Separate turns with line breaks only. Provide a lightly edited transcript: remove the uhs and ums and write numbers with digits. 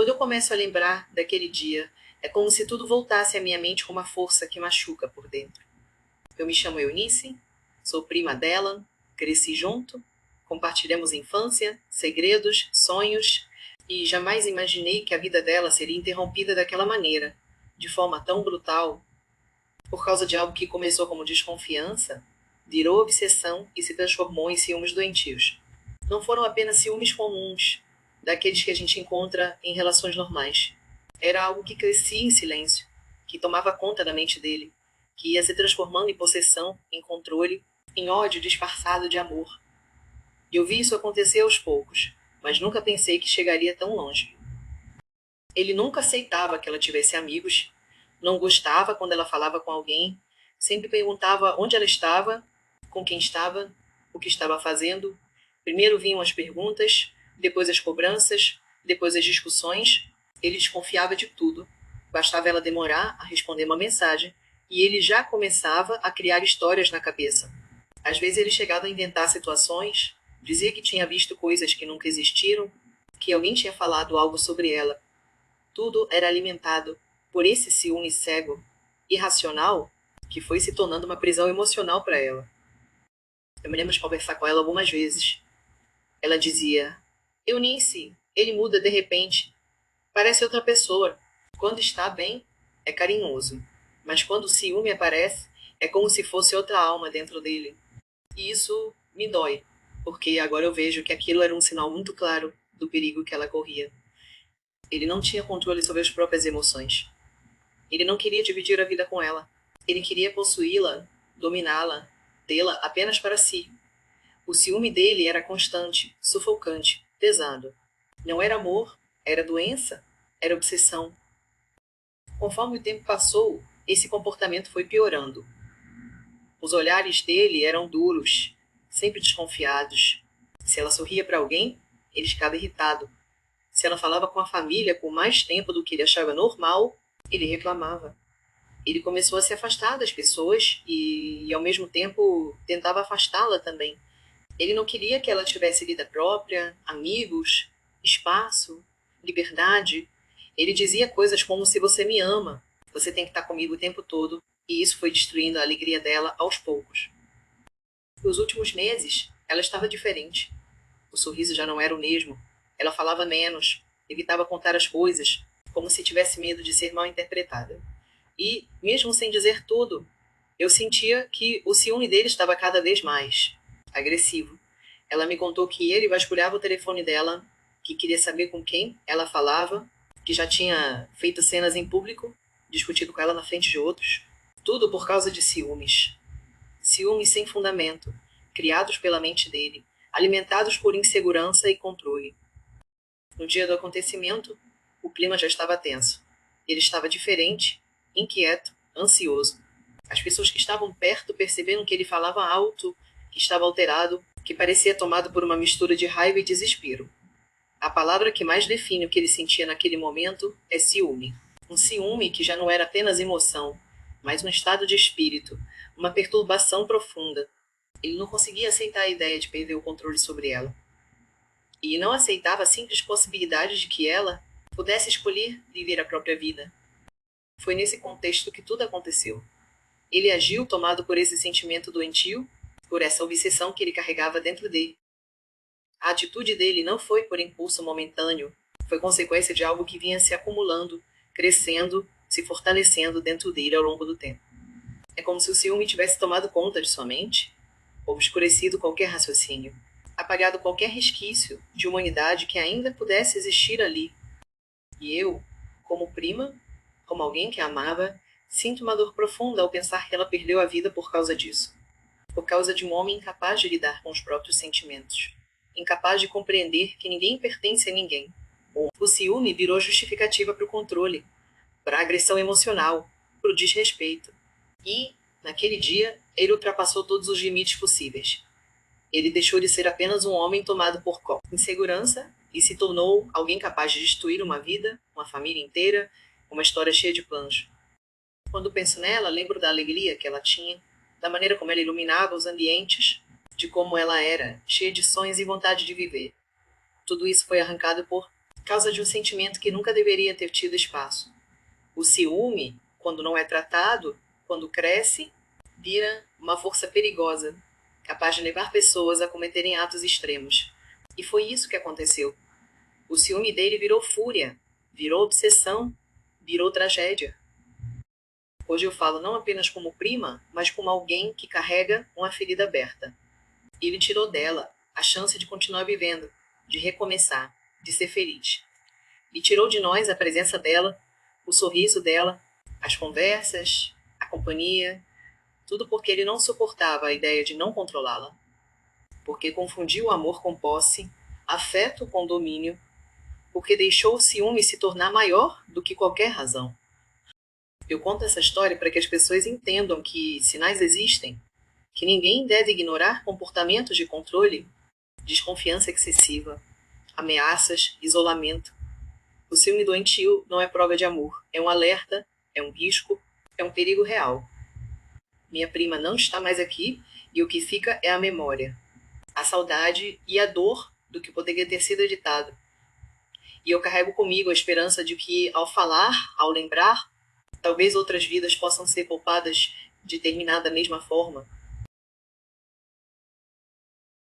Quando eu começo a lembrar daquele dia, é como se tudo voltasse à minha mente com uma força que machuca por dentro. Eu me chamo Eunice, sou prima dela, cresci junto, compartilhamos infância, segredos, sonhos, e jamais imaginei que a vida dela seria interrompida daquela maneira, de forma tão brutal, por causa de algo que começou como desconfiança, virou obsessão e se transformou em ciúmes doentios. Não foram apenas ciúmes comuns, daqueles que a gente encontra em relações normais. Era algo que crescia em silêncio, que tomava conta da mente dele, que ia se transformando em possessão, em controle, em ódio disfarçado de amor. E eu vi isso acontecer aos poucos, mas nunca pensei que chegaria tão longe. Ele nunca aceitava que ela tivesse amigos, não gostava quando ela falava com alguém, sempre perguntava onde ela estava, com quem estava, o que estava fazendo. Primeiro vinham as perguntas, depois as cobranças, depois as discussões. Ele desconfiava de tudo. Bastava ela demorar a responder uma mensagem e ele já começava a criar histórias na cabeça. Às vezes ele chegava a inventar situações, dizia que tinha visto coisas que nunca existiram, que alguém tinha falado algo sobre ela. Tudo era alimentado por esse ciúme cego, irracional, que foi se tornando uma prisão emocional para ela. Eu me lembro de conversar com ela algumas vezes. Ela dizia: Eunice, ele muda de repente. Parece outra pessoa. Quando está bem, é carinhoso. Mas quando o ciúme aparece, é como se fosse outra alma dentro dele. E isso me dói, porque agora eu vejo que aquilo era um sinal muito claro do perigo que ela corria. Ele não tinha controle sobre as próprias emoções. Ele não queria dividir a vida com ela. Ele queria possuí-la, dominá-la, tê-la apenas para si. O ciúme dele era constante, sufocante, pesado. Não era amor, era doença, era obsessão. Conforme o tempo passou, esse comportamento foi piorando. Os olhares dele eram duros, sempre desconfiados. Se ela sorria para alguém, ele ficava irritado. Se ela falava com a família por mais tempo do que ele achava normal, ele reclamava. Ele começou a se afastar das pessoas ao mesmo tempo, tentava afastá-la também. Ele não queria que ela tivesse vida própria, amigos, espaço, liberdade. Ele dizia coisas como: se você me ama, você tem que estar comigo o tempo todo. E isso foi destruindo a alegria dela aos poucos. Nos últimos meses, ela estava diferente. O sorriso já não era o mesmo. Ela falava menos, evitava contar as coisas, como se tivesse medo de ser mal interpretada. E, mesmo sem dizer tudo, eu sentia que o ciúme dele estava cada vez mais agressivo. Ela me contou que ele vasculhava o telefone dela, que queria saber com quem ela falava, que já tinha feito cenas em público, discutido com ela na frente de outros. Tudo por causa de ciúmes. Ciúmes sem fundamento, criados pela mente dele, alimentados por insegurança e controle. No dia do acontecimento, o clima já estava tenso. Ele estava diferente, inquieto, ansioso. As pessoas que estavam perto perceberam que ele falava alto, que estava alterado, que parecia tomado por uma mistura de raiva e desespero. A palavra que mais define o que ele sentia naquele momento é ciúme. Um ciúme que já não era apenas emoção, mas um estado de espírito, uma perturbação profunda. Ele não conseguia aceitar a ideia de perder o controle sobre ela. E não aceitava a simples possibilidade de que ela pudesse escolher viver a própria vida. Foi nesse contexto que tudo aconteceu. Ele agiu tomado por esse sentimento doentio, por essa obsessão que ele carregava dentro dele. A atitude dele não foi por impulso momentâneo, foi consequência de algo que vinha se acumulando, crescendo, se fortalecendo dentro dele ao longo do tempo. É como se o ciúme tivesse tomado conta de sua mente, obscurecido qualquer raciocínio, apagado qualquer resquício de humanidade que ainda pudesse existir ali. E eu, como prima, como alguém que a amava, sinto uma dor profunda ao pensar que ela perdeu a vida por causa disso. Por causa de um homem incapaz de lidar com os próprios sentimentos. Incapaz de compreender que ninguém pertence a ninguém. O ciúme virou justificativa para o controle, para a agressão emocional, para o desrespeito. E, naquele dia, ele ultrapassou todos os limites possíveis. Ele deixou de ser apenas um homem tomado por insegurança e se tornou alguém capaz de destruir uma vida, uma família inteira, uma história cheia de planos. Quando penso nela, lembro da alegria que ela tinha, da maneira como ela iluminava os ambientes, de como ela era, cheia de sonhos e vontade de viver. Tudo isso foi arrancado por causa de um sentimento que nunca deveria ter tido espaço. O ciúme, quando não é tratado, quando cresce, vira uma força perigosa, capaz de levar pessoas a cometerem atos extremos. E foi isso que aconteceu. O ciúme dele virou fúria, virou obsessão, virou tragédia. Hoje eu falo não apenas como prima, mas como alguém que carrega uma ferida aberta. Ele tirou dela a chance de continuar vivendo, de recomeçar, de ser feliz. E tirou de nós a presença dela, o sorriso dela, as conversas, a companhia, tudo porque ele não suportava a ideia de não controlá-la. Porque confundiu o amor com posse, afeto com domínio, porque deixou o ciúme se tornar maior do que qualquer razão. Eu conto essa história para que as pessoas entendam que sinais existem, que ninguém deve ignorar comportamentos de controle, desconfiança excessiva, ameaças, isolamento. O ciúme doentio não é prova de amor, é um alerta, é um risco, é um perigo real. Minha prima não está mais aqui e o que fica é a memória, a saudade e a dor do que poderia ter sido evitado. E eu carrego comigo a esperança de que, ao falar, ao lembrar, talvez outras vidas possam ser poupadas de terminar da mesma forma,